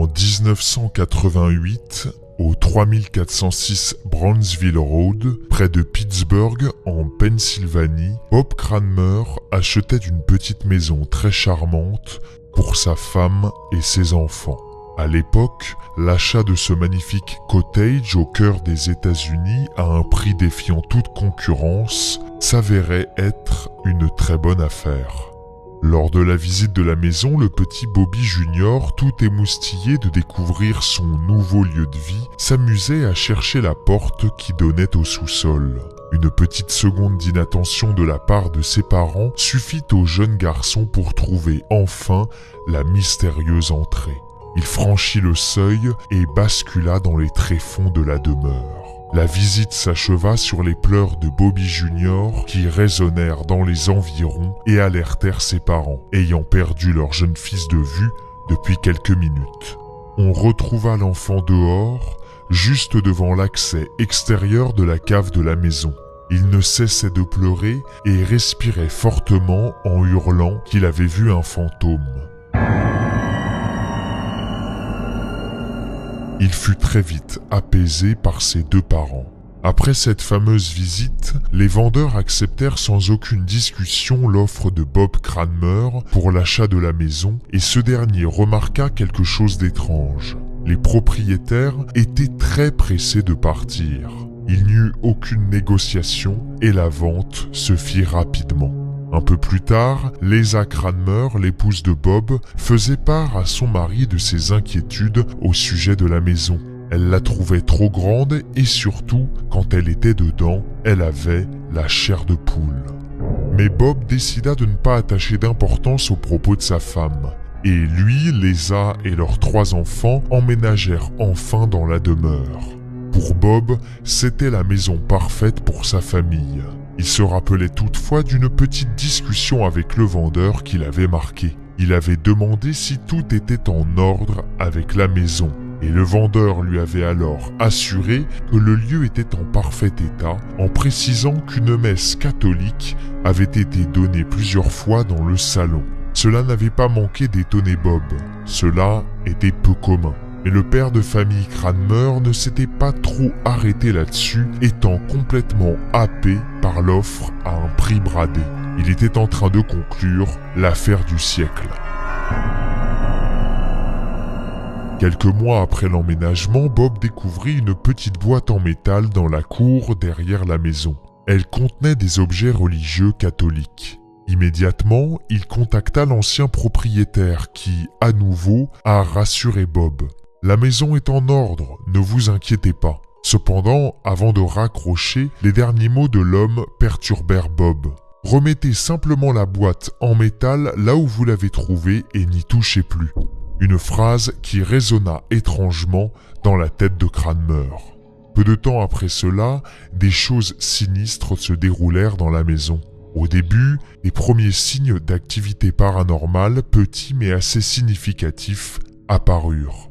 En 1988, au 3406 Brownsville Road, près de Pittsburgh, en Pennsylvanie, Bob Cranmer achetait une petite maison très charmante pour sa femme et ses enfants. À l'époque, l'achat de ce magnifique cottage au cœur des États-Unis à un prix défiant toute concurrence s'avérait être une très bonne affaire. Lors de la visite de la maison, le petit Bobby Junior, tout émoustillé de découvrir son nouveau lieu de vie, s'amusait à chercher la porte qui donnait au sous-sol. Une petite seconde d'inattention de la part de ses parents suffit au jeune garçon pour trouver enfin la mystérieuse entrée. Il franchit le seuil et bascula dans les tréfonds de la demeure. La visite s'acheva sur les pleurs de Bobby Junior qui résonnèrent dans les environs et alertèrent ses parents, ayant perdu leur jeune fils de vue depuis quelques minutes. On retrouva l'enfant dehors, juste devant l'accès extérieur de la cave de la maison. Il ne cessait de pleurer et respirait fortement en hurlant qu'il avait vu un fantôme. Il fut très vite apaisé par ses deux parents. Après cette fameuse visite, les vendeurs acceptèrent sans aucune discussion l'offre de Bob Cranmer pour l'achat de la maison et ce dernier remarqua quelque chose d'étrange. Les propriétaires étaient très pressés de partir. Il n'y eut aucune négociation et la vente se fit rapidement. Un peu plus tard, Lisa Cranmer, l'épouse de Bob, faisait part à son mari de ses inquiétudes au sujet de la maison. Elle la trouvait trop grande et surtout, quand elle était dedans, elle avait la chair de poule. Mais Bob décida de ne pas attacher d'importance aux propos de sa femme. Et lui, Lisa et leurs 3 enfants emménagèrent enfin dans la demeure. Pour Bob, c'était la maison parfaite pour sa famille. Il se rappelait toutefois d'une petite discussion avec le vendeur qu'il avait marqué. Il avait demandé si tout était en ordre avec la maison. Et le vendeur lui avait alors assuré que le lieu était en parfait état, en précisant qu'une messe catholique avait été donnée plusieurs fois dans le salon. Cela n'avait pas manqué d'étonner Bob. Cela était peu commun. Mais le père de famille Cranmer ne s'était pas trop arrêté là-dessus, étant complètement happé par l'offre à un prix bradé. Il était en train de conclure l'affaire du siècle. Quelques mois après l'emménagement, Bob découvrit une petite boîte en métal dans la cour derrière la maison. Elle contenait des objets religieux catholiques. Immédiatement, il contacta l'ancien propriétaire qui, à nouveau, a rassuré Bob. « La maison est en ordre, ne vous inquiétez pas. » Cependant, avant de raccrocher, les derniers mots de l'homme perturbèrent Bob. « Remettez simplement la boîte en métal là où vous l'avez trouvée et n'y touchez plus. » Une phrase qui résonna étrangement dans la tête de Cranmer. Peu de temps après cela, des choses sinistres se déroulèrent dans la maison. Au début, les premiers signes d'activité paranormale, petits mais assez significatifs, apparurent.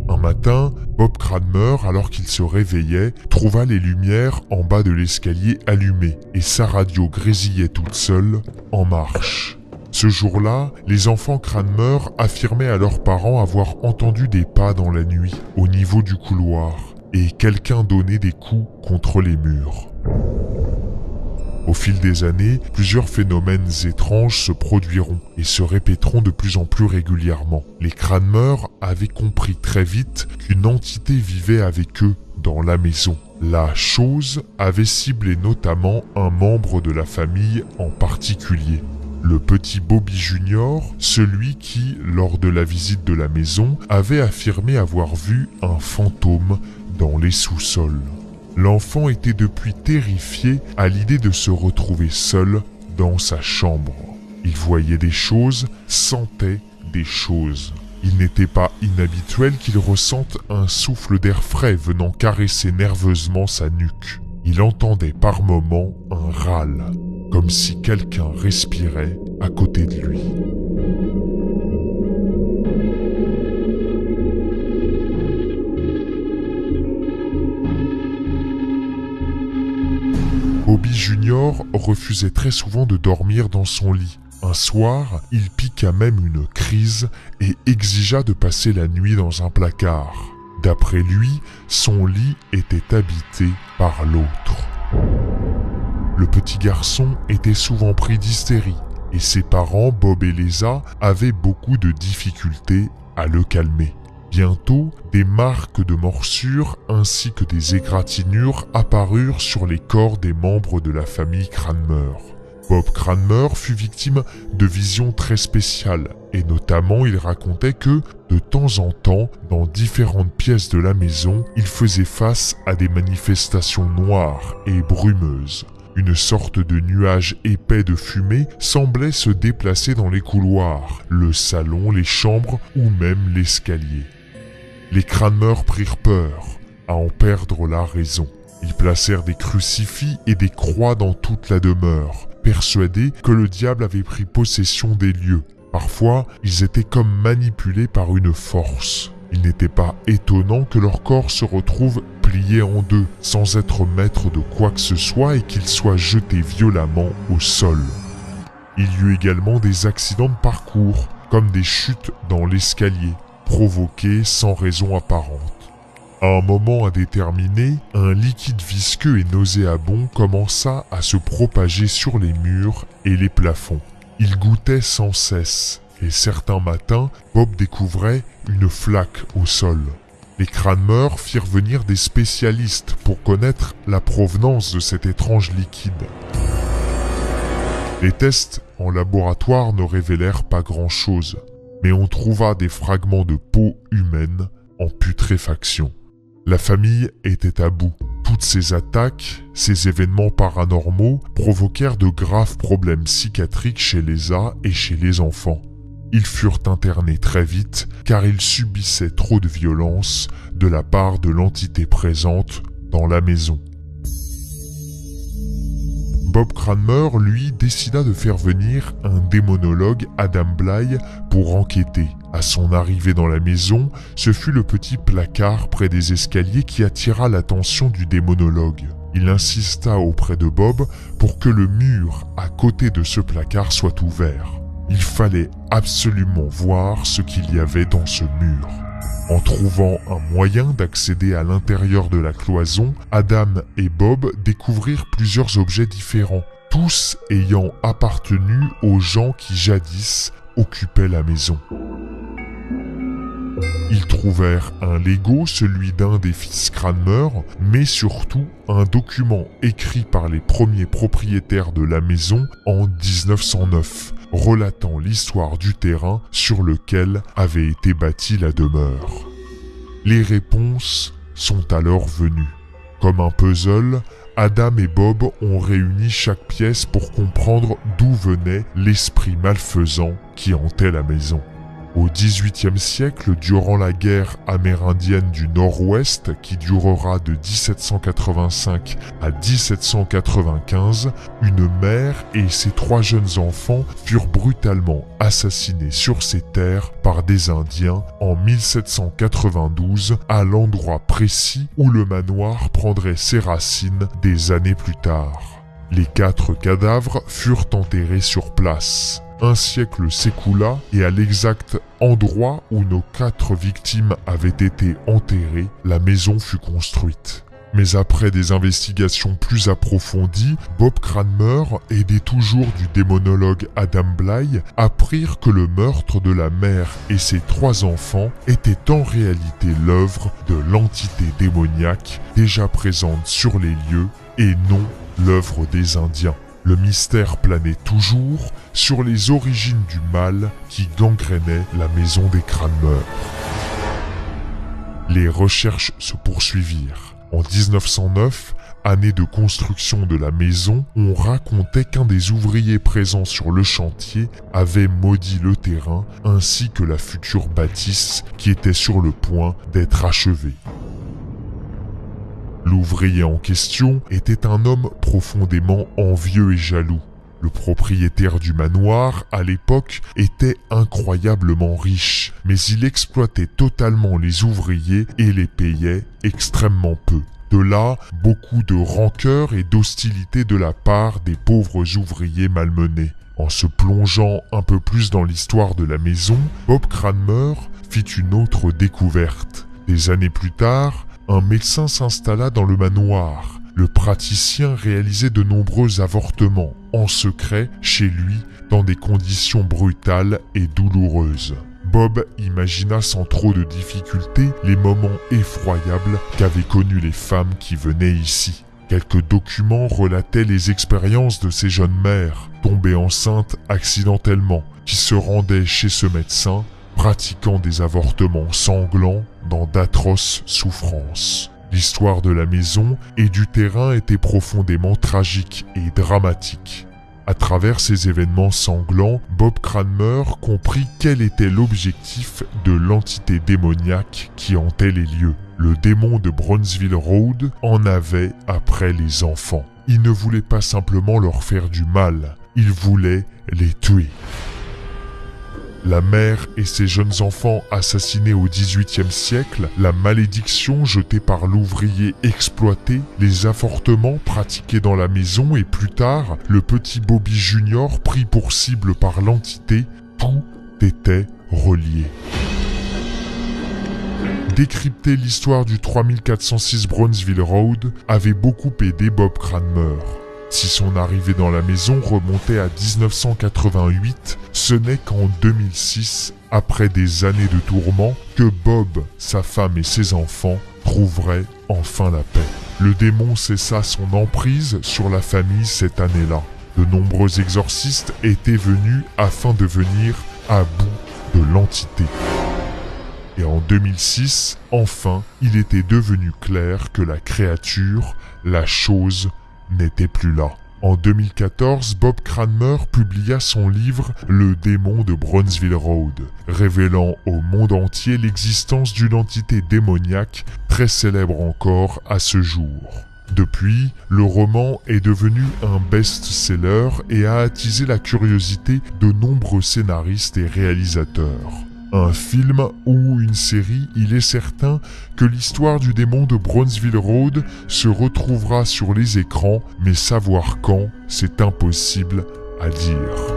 Un matin, Bob Cranmer, alors qu'il se réveillait, trouva les lumières en bas de l'escalier allumées et sa radio grésillait toute seule, en marche. Ce jour-là, les enfants Cranmer affirmaient à leurs parents avoir entendu des pas dans la nuit, au niveau du couloir, et quelqu'un donnait des coups contre les murs. Au fil des années, plusieurs phénomènes étranges se produiront et se répéteront de plus en plus régulièrement. Les Cranmer avaient compris très vite qu'une entité vivait avec eux dans la maison. La chose avait ciblé notamment un membre de la famille en particulier. Le petit Bobby Junior, celui qui, lors de la visite de la maison, avait affirmé avoir vu un fantôme dans les sous-sols. L'enfant était depuis terrifié à l'idée de se retrouver seul dans sa chambre. Il voyait des choses, sentait des choses. Il n'était pas inhabituel qu'il ressente un souffle d'air frais venant caresser nerveusement sa nuque. Il entendait par moments un râle, comme si quelqu'un respirait à côté de lui. Bobby Junior refusait très souvent de dormir dans son lit, Un soir, il piqua même une crise et exigea de passer la nuit dans un placard. D'après lui, son lit était habité par l'autre. Le petit garçon était souvent pris d'hystérie et ses parents, Bob et Lisa, avaient beaucoup de difficultés à le calmer. Bientôt, des marques de morsures ainsi que des égratignures apparurent sur les corps des membres de la famille Cranmer. Bob Cranmer fut victime de visions très spéciales et notamment il racontait que, de temps en temps, dans différentes pièces de la maison, il faisait face à des manifestations noires et brumeuses. Une sorte de nuage épais de fumée semblait se déplacer dans les couloirs, le salon, les chambres ou même l'escalier. Les Cranmer prirent peur, à en perdre la raison. Ils placèrent des crucifix et des croix dans toute la demeure, persuadés que le diable avait pris possession des lieux. Parfois, ils étaient comme manipulés par une force. Il n'était pas étonnant que leur corps se retrouve plié en deux, sans être maître de quoi que ce soit et qu'ils soient jetés violemment au sol. Il y eut également des accidents de parcours, comme des chutes dans l'escalier, provoquées sans raison apparente. À un moment indéterminé, un liquide visqueux et nauséabond commença à se propager sur les murs et les plafonds. Il goûtait sans cesse, et certains matins, Bob découvrait une flaque au sol. Les Cranmer firent venir des spécialistes pour connaître la provenance de cet étrange liquide. Les tests en laboratoire ne révélèrent pas grand-chose, mais on trouva des fragments de peau humaine en putréfaction. La famille était à bout. Toutes ces attaques, ces événements paranormaux provoquèrent de graves problèmes psychiatriques chez Lisa et chez les enfants. Ils furent internés très vite car ils subissaient trop de violence de la part de l'entité présente dans la maison. Bob Cranmer, lui, décida de faire venir un démonologue, Adam Bly, pour enquêter. À son arrivée dans la maison, ce fut le petit placard près des escaliers qui attira l'attention du démonologue. Il insista auprès de Bob pour que le mur à côté de ce placard soit ouvert. Il fallait absolument voir ce qu'il y avait dans ce mur. En trouvant un moyen d'accéder à l'intérieur de la cloison, Adam et Bob découvrirent plusieurs objets différents, tous ayant appartenu aux gens qui jadis occupaient la maison. Ils trouvèrent un Lego, celui d'un des fils Cranmer, mais surtout un document écrit par les premiers propriétaires de la maison en 1909, relatant l'histoire du terrain sur lequel avait été bâtie la demeure. Les réponses sont alors venues. Comme un puzzle, Adam et Bob ont réuni chaque pièce pour comprendre d'où venait l'esprit malfaisant qui hantait la maison. Au XVIIIe siècle, durant la guerre amérindienne du Nord-Ouest, qui durera de 1785 à 1795, une mère et ses 3 jeunes enfants furent brutalement assassinés sur ces terres par des Indiens en 1792, à l'endroit précis où le manoir prendrait ses racines des années plus tard. Les 4 cadavres furent enterrés sur place. Un siècle s'écoula et à l'exact endroit où nos 4 victimes avaient été enterrées, la maison fut construite. Mais après des investigations plus approfondies, Bob Cranmer, aidé toujours du démonologue Adam Bly, apprirent que le meurtre de la mère et ses 3 enfants était en réalité l'œuvre de l'entité démoniaque déjà présente sur les lieux et non l'œuvre des Indiens. Le mystère planait toujours sur les origines du mal qui gangrénait la maison des Cranmer. Les recherches se poursuivirent. En 1909, année de construction de la maison, on racontait qu'un des ouvriers présents sur le chantier avait maudit le terrain ainsi que la future bâtisse qui était sur le point d'être achevée. L'ouvrier en question était un homme profondément envieux et jaloux. Le propriétaire du manoir, à l'époque, était incroyablement riche, mais il exploitait totalement les ouvriers et les payait extrêmement peu. De là, beaucoup de rancœur et d'hostilité de la part des pauvres ouvriers malmenés. En se plongeant un peu plus dans l'histoire de la maison, Bob Cranmer fit une autre découverte. Des années plus tard, un médecin s'installa dans le manoir. Le praticien réalisait de nombreux avortements, en secret, chez lui, dans des conditions brutales et douloureuses. Bob imagina sans trop de difficulté les moments effroyables qu'avaient connus les femmes qui venaient ici. Quelques documents relataient les expériences de ces jeunes mères, tombées enceintes accidentellement, qui se rendaient chez ce médecin, pratiquant des avortements sanglants dans d'atroces souffrances. L'histoire de la maison et du terrain était profondément tragique et dramatique. À travers ces événements sanglants, Bob Cranmer comprit quel était l'objectif de l'entité démoniaque qui hantait les lieux. Le démon de Brownsville Road en avait après les enfants. Il ne voulait pas simplement leur faire du mal, il voulait les tuer. La mère et ses jeunes enfants assassinés au XVIIIe siècle, la malédiction jetée par l'ouvrier exploité, les avortements pratiqués dans la maison et plus tard, le petit Bobby Junior pris pour cible par l'entité, tout était relié. Décrypter l'histoire du 3406 Brownsville Road avait beaucoup aidé Bob Cranmer. Si son arrivée dans la maison remontait à 1988, ce n'est qu'en 2006, après des années de tourments, que Bob, sa femme et ses enfants trouveraient enfin la paix. Le démon cessa son emprise sur la famille cette année-là. De nombreux exorcistes étaient venus afin de venir à bout de l'entité. Et en 2006, enfin, il était devenu clair que la créature, la chose, n'était plus là. En 2014, Bob Cranmer publia son livre « Le démon de Brownsville Road », révélant au monde entier l'existence d'une entité démoniaque très célèbre encore à ce jour. Depuis, le roman est devenu un best-seller et a attisé la curiosité de nombreux scénaristes et réalisateurs. Un film ou une série, il est certain que l'histoire du démon de Brownsville Road se retrouvera sur les écrans, mais savoir quand, c'est impossible à dire.